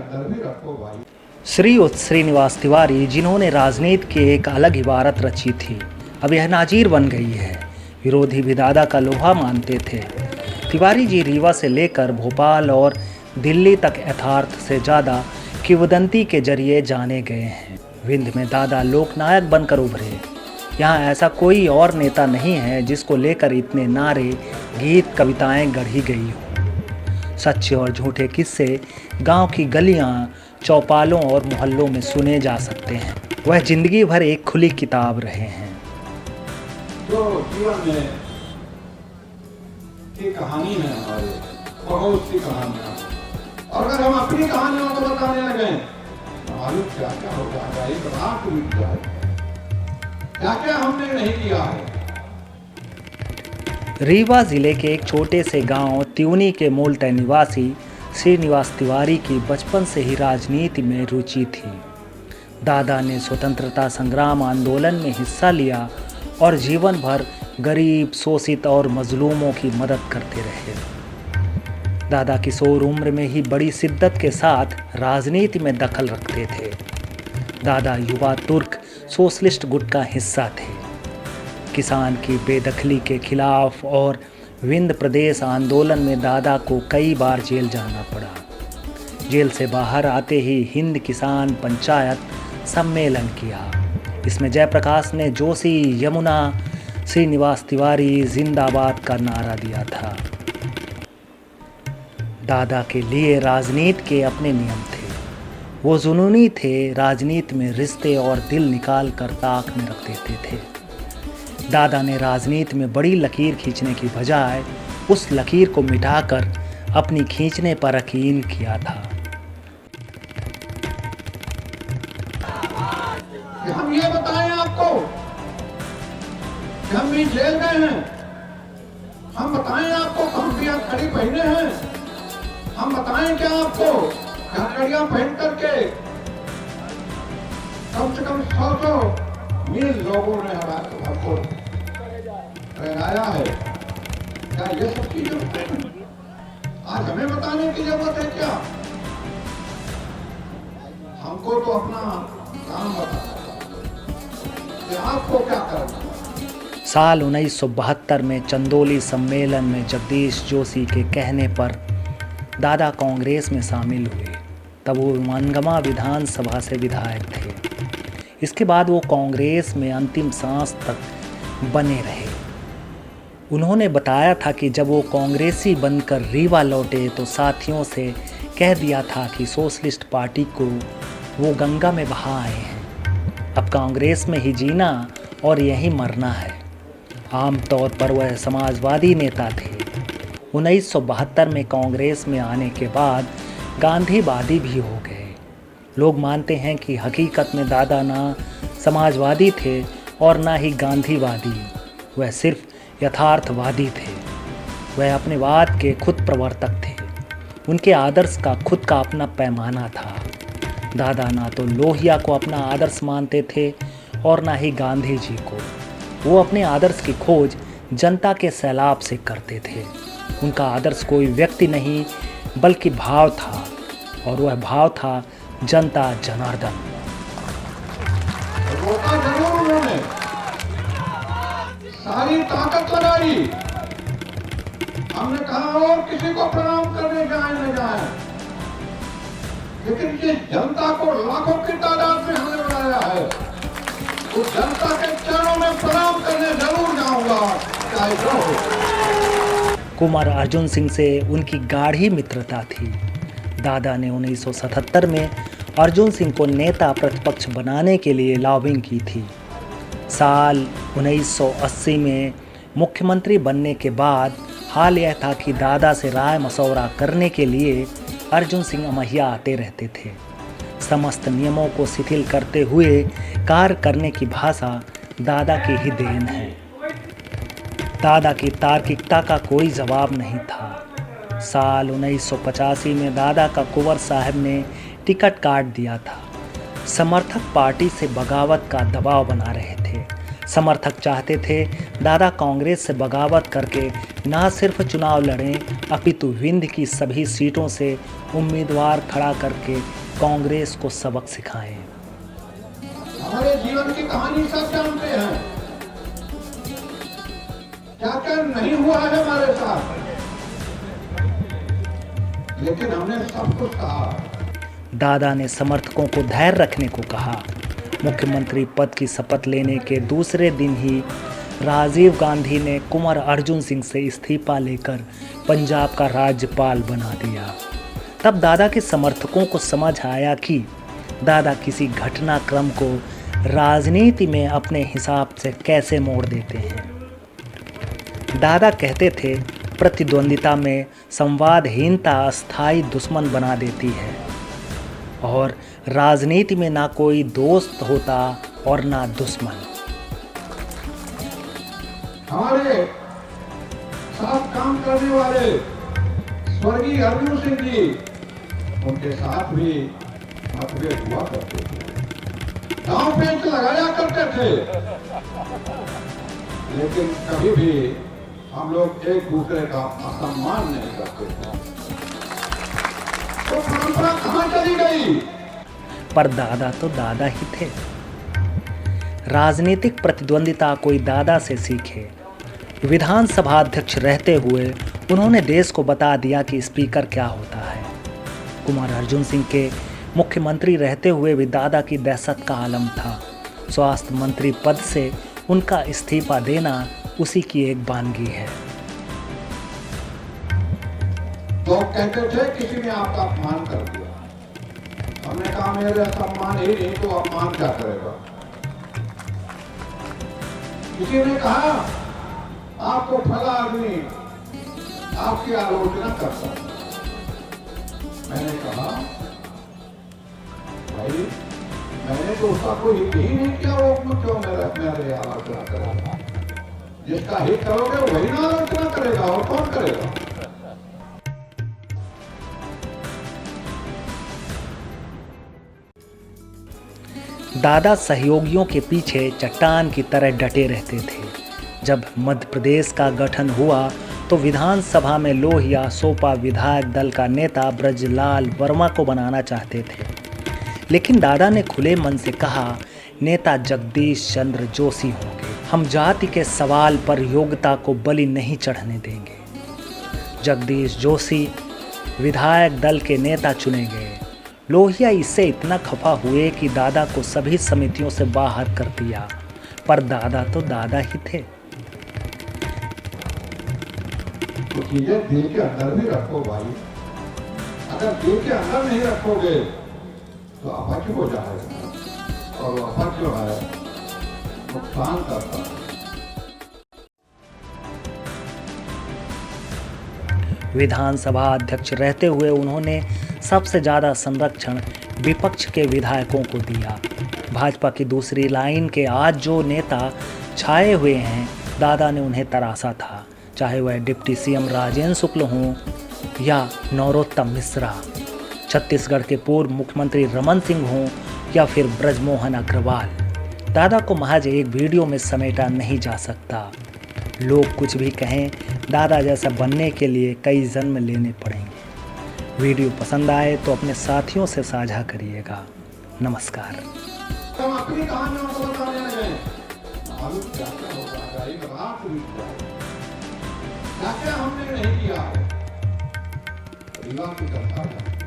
अंदर भी रखो भाई। श्रीयुत श्रीनिवास तिवारी, जिन्होंने राजनीति की एक अलग इबारत रची थी, अब यह नाजीर बन गई है। विरोधी भी दादा का लोहा मानते थे। तिवारी जी रीवा से लेकर भोपाल और दिल्ली तक यथार्थ से ज़्यादा किंवदंती के जरिए जाने गए हैं। विंध्य में दादा लोकनायक बनकर उभरे। यहाँ ऐसा कोई और नेता नहीं है जिसको लेकर इतने नारे, गीत, कविताएं गढ़ी गई हो। सच्चे और झूठे किस्से गांव की गलियां, चौपालों और मोहल्लों में सुने जा सकते हैं। वह जिंदगी भर एक खुली किताब रहे हैं। जो जीवन में की कहानी है हमारे, बहुत सी कहानियां, और अगर हम अपनी कहानियों को बताने लगे मालूम क्या क्या हो जाएगा, एक रात बीत जाएगी। क्या क्या हमने नहीं किया है। रीवा जिले के एक छोटे से गांव त्यूनी के मूलतः निवासी श्रीनिवास तिवारी की बचपन से ही राजनीति में रुचि थी। दादा ने स्वतंत्रता संग्राम आंदोलन में हिस्सा लिया और जीवन भर गरीब, शोषित और मजलूमों की मदद करते रहे। दादा किशोर उम्र में ही बड़ी शिद्दत के साथ राजनीति में दखल रखते थे। दादा युवा तुर्क सोशलिस्ट गुट का हिस्सा थे। किसान की बेदखली के खिलाफ और विंध्य प्रदेश आंदोलन में दादा को कई बार जेल जाना पड़ा। जेल से बाहर आते ही हिंद किसान पंचायत सम्मेलन किया। इसमें जयप्रकाश ने जोशी, यमुना, श्रीनिवास तिवारी जिंदाबाद का नारा दिया था। दादा के लिए राजनीति के अपने नियम थे। वो जुनूनी थे, राजनीति में रिश्ते और दिल निकाल कर ताक में रख देते थे। दादा ने राजनीति में बड़ी लकीर खींचने की बजाय उस लकीर को मिटाकर अपनी खींचने पर यकीन किया था। हम ये बताएं आपको कि हम भी जेल गए हैं। हम बताएं आपको हम भी खड़ी पहने हैं। हम बताएं क्या आपको हथकड़ियां पहन करके कम से कम 100 मील लोगों ने हमको पहनाया है। क्या ये सब चीजें आज हमें बताने की जरूरत है क्या? हमको तो अपना काम बताना कि आपको क्या करना। साल 1972 में चंदौली सम्मेलन में जगदीश जोशी के कहने पर दादा कांग्रेस में शामिल हुए। तब वो मनगमा विधानसभा से विधायक थे। इसके बाद वो कांग्रेस में अंतिम सांस तक बने रहे। उन्होंने बताया था कि जब वो कांग्रेसी बनकर रीवा लौटे तो साथियों से कह दिया था कि सोशलिस्ट पार्टी को वो गंगा में बहा आए हैं। अब कांग्रेस में ही जीना और यहीं मरना है। आमतौर पर वह समाजवादी नेता थे। 1972 में कांग्रेस में आने के बाद गांधीवादी भी हो गए। लोग मानते हैं कि हकीकत में दादा ना समाजवादी थे और ना ही गांधीवादी। वह सिर्फ यथार्थवादी थे। वह अपने वाद के खुद प्रवर्तक थे। उनके आदर्श का खुद का अपना पैमाना था। दादा ना तो लोहिया को अपना आदर्श मानते थे और ना ही गांधी जी को। वो अपने आदर्श की खोज जनता के सैलाब से करते थे। उनका आदर्श कोई व्यक्ति नहीं बल्कि भाव था, और वह भाव था जनता जनार्दन। रोका जरूर उन्होंने, सारी ताकत लगाई। हमने कहा और किसी को प्रणाम करने जाए न जाए, लेकिन ये जनता को लाखों की तादाद में हमने बनाया है। तो जनता के चरणों में प्रणाम करने जरूर जाऊंगा, चाहे जो हो। कुंवर अर्जुन सिंह से उनकी गाढ़ी मित्रता थी। दादा ने 1977 में अर्जुन सिंह को नेता प्रतिपक्ष बनाने के लिए लॉबिंग की थी। साल 1980 में मुख्यमंत्री बनने के बाद हाल यह था कि दादा से राय मशवरा करने के लिए अर्जुन सिंह अमहिया आते रहते थे। समस्त नियमों को शिथिल करते हुए कार्य करने की भाषा दादा की ही देन है। दादा की तार्किकता का कोई जवाब नहीं था। साल 1985 में दादा का कुंवर साहब ने टिकट काट दिया था। समर्थक पार्टी से बगावत का दबाव बना रहे थे। समर्थक चाहते थे दादा कांग्रेस से बगावत करके ना सिर्फ चुनाव लड़ें अपितु विंध्य की सभी सीटों से उम्मीदवार खड़ा करके कांग्रेस को सबक सिखाएं। हमारे जीवन की कहानी सब जानते हैं, क्या क्या नहीं हुआ है हमारे साथ, लेकिन हमने सब कुछ कहा। दादा ने समर्थकों को धैर्य रखने को कहा। मुख्यमंत्री पद की शपथ लेने के दूसरे दिन ही राजीव गांधी ने कुंवर अर्जुन सिंह से इस्तीफा लेकर पंजाब का राज्यपाल बना दिया। तब दादा के समर्थकों को समझ आया कि दादा किसी घटनाक्रम को राजनीति में अपने हिसाब से कैसे मोड़ देते हैं। दादा कहते थे, प्रतिद्वंदिता में संवादहीनता अस्थायी दुश्मन बना देती है और राजनीति में ना कोई दोस्त होता और ना दुश्मन। हमारे साथ काम करने वाले स्वर्गीय अर्जुन सिंह जी, उनके साथ भी मतभेद हुआ करते थे, दांव पेच लगाया करते थे, लेकिन कभी भी हम लोग एक दूसरे का असम्मान नहीं करते थे। तो परंपरा कहां चली गई? पर दादा तो दादा ही थे। राजनीतिक प्रतिद्वंदिता कोई दादा से सीखे। विधानसभा अध्यक्ष रहते हुए उन्होंने देश को बता दिया कि स्पीकर क्या होता है। कुंवर अर्जुन सिंह के मुख्यमंत्री रहते हुए भी दादा की दहशत का आलम था। स्वास्थ्य मंत्री पद से उनका इस्तीफा देना उसी की एक वानगी है। लोग कहते थे किसी ने आपका अपमान कर दिया, हमने कहा मेरे सम्मान ही नहीं तो अपमान क्या करेगा। किसी ने कहा आपको फला आदमी आपकी आलोचना करता, मैंने कहा भाई मैंने तो उसका कोई हित ही नहीं किया, वो क्यों मेरे आलोचना करेगा? जिसका हित करोगे वही ना आलोचना करेगा, और कौन करेगा? दादा सहयोगियों के पीछे चट्टान की तरह डटे रहते थे। जब मध्य प्रदेश का गठन हुआ तो विधानसभा में लोहिया सोपा विधायक दल का नेता ब्रजलाल वर्मा को बनाना चाहते थे, लेकिन दादा ने खुले मन से कहा नेता जगदीश चंद्र जोशी होंगे। हम जाति के सवाल पर योग्यता को बलि नहीं चढ़ने देंगे। जगदीश जोशी विधायक दल के नेता चुने गए। लोहिया इससे इतना खफा हुए कि दादा को सभी समितियों से बाहर कर दिया, पर दादा तो दादा ही थे। तो चीजें दिल के अंदर भी रखो भाई, अगर दिल के अंदर नहीं रखोगे तो अपच हो जाएगा, और अपच जो है नुकसान करता है। विधानसभा अध्यक्ष रहते हुए उन्होंने सबसे ज़्यादा संरक्षण विपक्ष के विधायकों को दिया। भाजपा की दूसरी लाइन के आज जो नेता छाए हुए हैं, दादा ने उन्हें तराशा था, चाहे वह डिप्टी सीएम राजेंद्र शुक्ल हों या नरोत्तम मिश्रा, छत्तीसगढ़ के पूर्व मुख्यमंत्री रमन सिंह हों या फिर ब्रजमोहन अग्रवाल। दादा को महज एक वीडियो में समेटा नहीं जा सकता। लोग कुछ भी कहें, दादा जैसा बनने के लिए कई जन्म लेने पड़ेंगे। वीडियो पसंद आए तो अपने साथियों से साझा करिएगा। नमस्कार। हम अपनी कहानियों को बताने लगे, मालूम क्या क्या होगा, क्या क्या हमने नहीं किया है, परिवार की कथा है।